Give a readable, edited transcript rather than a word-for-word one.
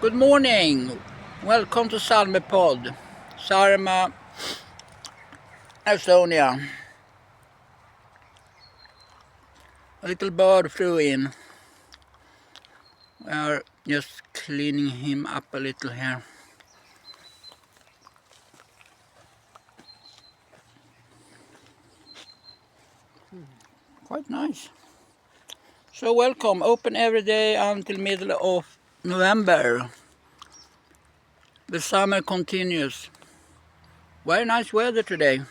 Good morning. Welcome to Salme Pod, Saaremaa, Estonia. A little bird flew in. We are just cleaning him up a little here. Quite nice. So welcome. Open every day until middle of November. The summer continues. Very nice weather today.